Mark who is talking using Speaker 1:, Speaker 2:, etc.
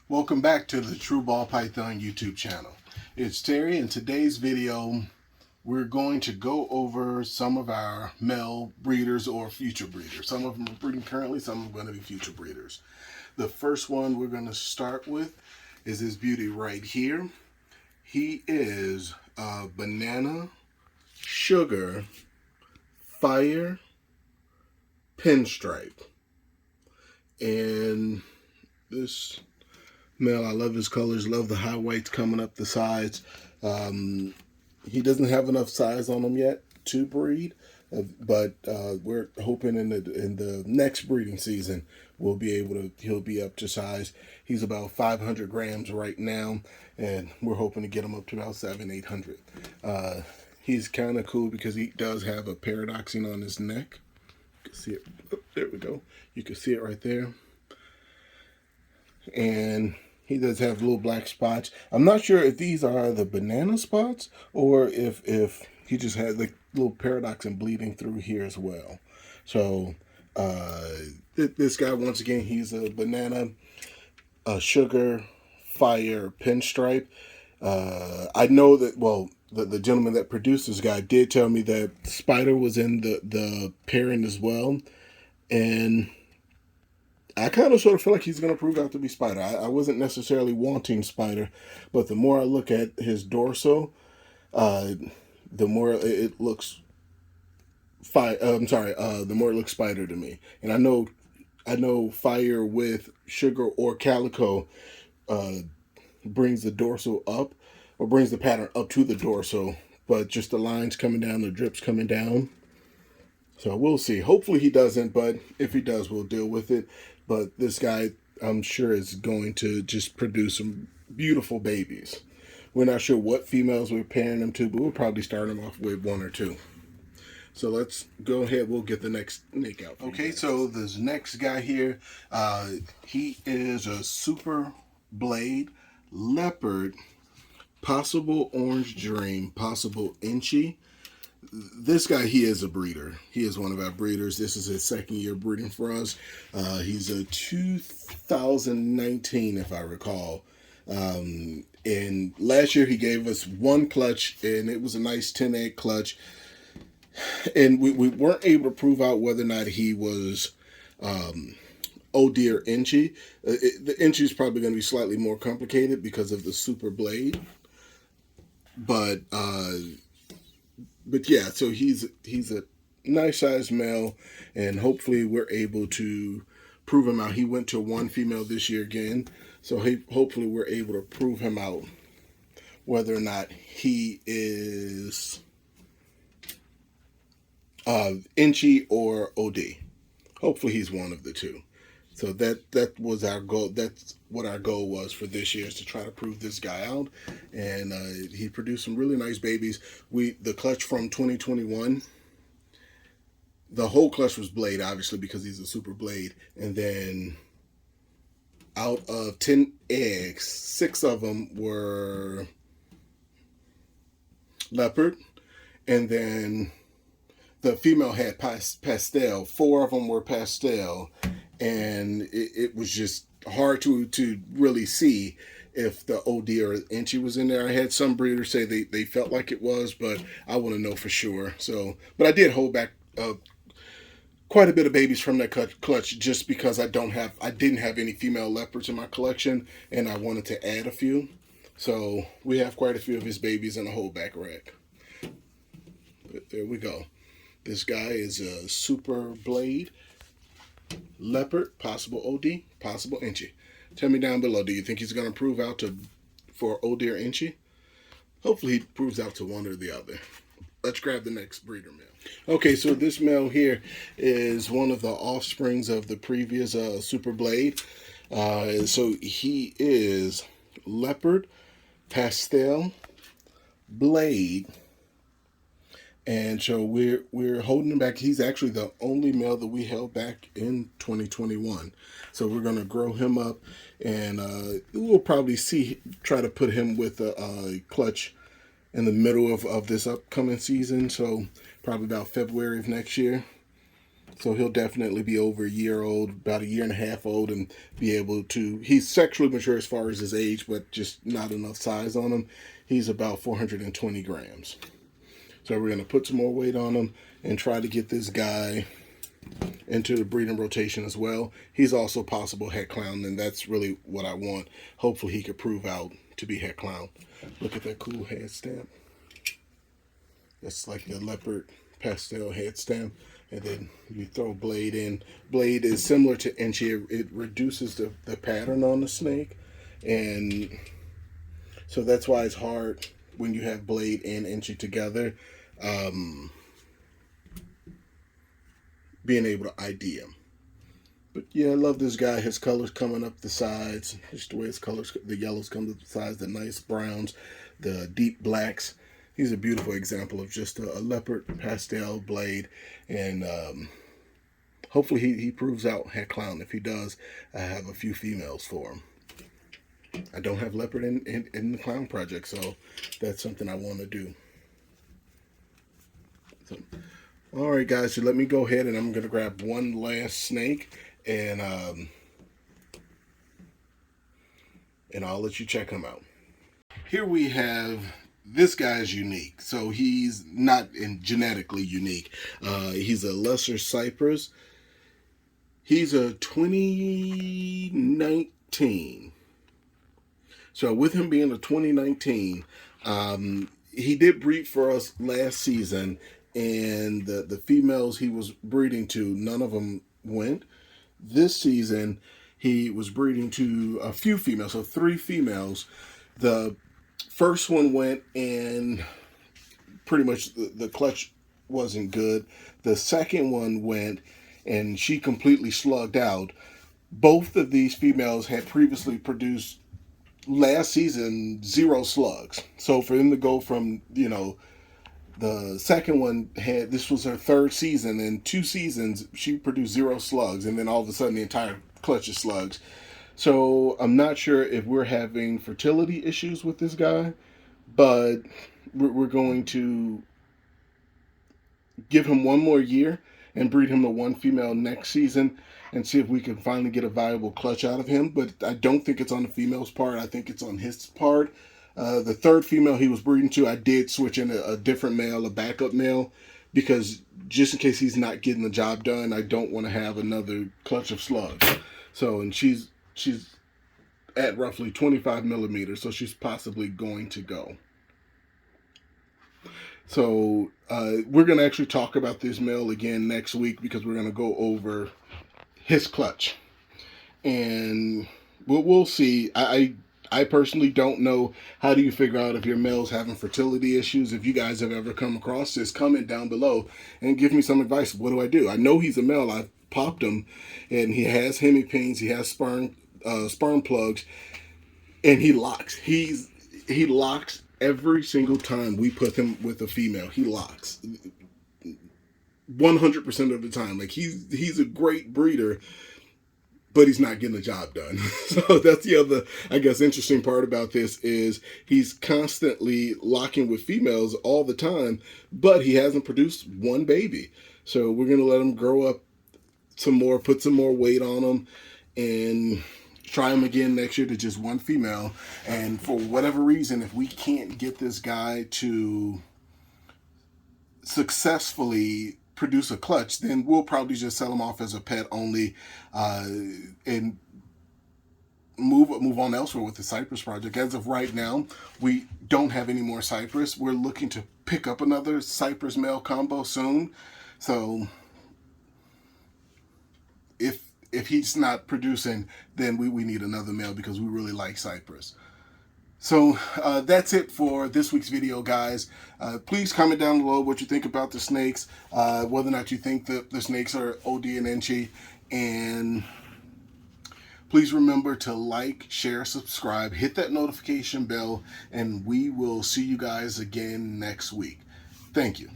Speaker 1: Welcome back to the True Ball Python YouTube channel. It's Terry. In today's video, we're going to go over some of our male breeders or future breeders. Some of them are breeding currently, some are going to be future breeders. The first one we're going to start with is this beauty right here. He is a banana, sugar, fire, pinstripe. And this male, I love his colors, love the high whites coming up the sides. He doesn't have enough size on him yet to breed, but we're hoping in the next breeding season he'll be up to size. He's about 500 grams right now, and we're hoping to get him up to about 700-800. He's kind of cool because he does have a paradoxing on his neck. You can see it. Oh, there we go. You can see it right there. And he does have little black spots. I'm not sure if these are the banana spots or if he just has like little paradox and bleeding through here as well. So this guy, once again, he's a banana, a sugar, fire, pinstripe. I know that, well, the gentleman that produced this guy did tell me that Spider was in the pairing as well. And I kind of sort of feel like he's going to prove out to be Spider. I wasn't necessarily wanting Spider, but the more I look at his dorsal, the more it looks the more it looks Spider to me. And I know Fire with Sugar or Calico brings the dorsal up, or brings the pattern up to the dorsal, but just the lines coming down, the drips coming down. So we'll see. Hopefully he doesn't, but if he does, we'll deal with it. But this guy, I'm sure, is going to just produce some beautiful babies. We're not sure what females we're pairing them to, but we'll probably start them off with one or two. So let's go ahead. We'll get the next Nick out. Okay, so this next guy here, he is a super blade leopard, possible orange dream, possible inchy. This guy, he is a breeder. He is one of our breeders. This is his second year breeding for us. He's a 2019, if I recall. And last year he gave us one clutch, and it was a nice 10-egg clutch. And we weren't able to prove out whether or not he was OD or inchy. The inchy is probably going to be slightly more complicated because of the super blade. But yeah, so he's a nice sized male, and hopefully we're able to prove him out. He went to one female this year again, so hopefully we're able to prove him out whether or not he is inchy or OD. Hopefully he's one of the two. So that was our goal. That's what our goal was for this year, is to try to prove this guy out. And he produced some really nice babies. The clutch from 2021, the whole clutch was blade, obviously, because he's a super blade. And then out of 10 eggs, 6 of them were leopard. And then the female had pastel. 4 of them were pastel. And it was just hard to really see if the OD or inchy was in there. I had some breeders say they felt like it was, but I want to know for sure. So, but I did hold back quite a bit of babies from that clutch just because I didn't have any female leopards in my collection, and I wanted to add a few. So we have quite a few of his babies in a holdback rack. But there we go. This guy is a super blade leopard, possible OD, possible inchy. Tell me down below, do you think he's going to prove out for OD or inchy? Hopefully he proves out to one or the other. Let's grab the next breeder male. Okay, so this male here is one of the offsprings of the previous super blade. So he is leopard, pastel, blade. And so we're holding him back. He's actually the only male that we held back in 2021. So we're going to grow him up, and we'll probably try to put him with a clutch in the middle of this upcoming season. So probably about February of next year. So he'll definitely be over a year old, about a year and a half old, and be able to. He's sexually mature as far as his age, but just not enough size on him. He's about 420 grams. So we're going to put some more weight on him and try to get this guy into the breeding rotation as well. He's also possible het clown, and that's really what I want. Hopefully he could prove out to be het clown. Look at that cool head stamp. That's like the Leopard Pastel head stamp. And then you throw Blade in. Blade is similar to Inchi. It reduces the pattern on the snake. And so that's why it's hard when you have Blade and Inchi together. Being able to ID him. But yeah, I love this guy. His colors coming up the sides. Just the way his colors, the yellows come up the sides, the nice browns, the deep blacks. He's a beautiful example of just a leopard pastel blade. And hopefully he proves out het clown. If he does, I have a few females for him. I don't have leopard in the clown project, so that's something I want to do. So, all right, guys, so let me go ahead and I'm going to grab one last snake, and I'll let you check him out. Here we have, this guy's unique. So he's not genetically unique. He's a lesser Cypress. He's a 2019. So with him being a 2019, he did breed for us last season, and the females he was breeding to, none of them went. This season, he was breeding to a few females, so 3 females. The first one went, and pretty much the clutch wasn't good. The second one went, and she completely slugged out. Both of these females had previously produced last season 0 slugs. So for them to go from, the second one had, this was her 3rd season, and 2 seasons she produced 0 slugs, and then all of a sudden the entire clutch of slugs. So I'm not sure if we're having fertility issues with this guy, but we're going to give him one more year and breed him to 1 female next season and see if we can finally get a viable clutch out of him. But I don't think it's on the female's part. I think it's on his part. The 3rd female he was breeding to, I did switch in a different male, a backup male, because just in case he's not getting the job done, I don't want to have another clutch of slugs. So, and she's at roughly 25 millimeters, so she's possibly going to go. So we're going to actually talk about this male again next week, because we're going to go over his clutch. And we'll see. I personally don't know, how do you figure out if your male's having fertility issues. If you guys have ever come across this, comment down below and give me some advice. What do I do? I know he's a male. I've popped him, and he has hemipenes. He has sperm plugs, and he locks. He locks every single time we put him with a female. He locks 100% of the time. Like, he's a great breeder, but he's not getting the job done. So that's the other, I guess, interesting part about this, is he's constantly locking with females all the time, but he hasn't produced 1 baby. So we're going to let him grow up some more, put some more weight on him, and try him again next year to just 1 female. And for whatever reason, if we can't get this guy to successfully produce a clutch, then we'll probably just sell him off as a pet only, and move on elsewhere with the Cypress project. As of right now, we don't have any more Cypress. We're looking to pick up another Cypress male combo soon. So if he's not producing, then we need another male, because we really like Cypress. So that's it for this week's video, guys. Please comment down below what you think about the snakes, whether or not you think that the snakes are OD and Inchi, and please remember to like, share, subscribe, hit that notification bell, and we will see you guys again next week. Thank you.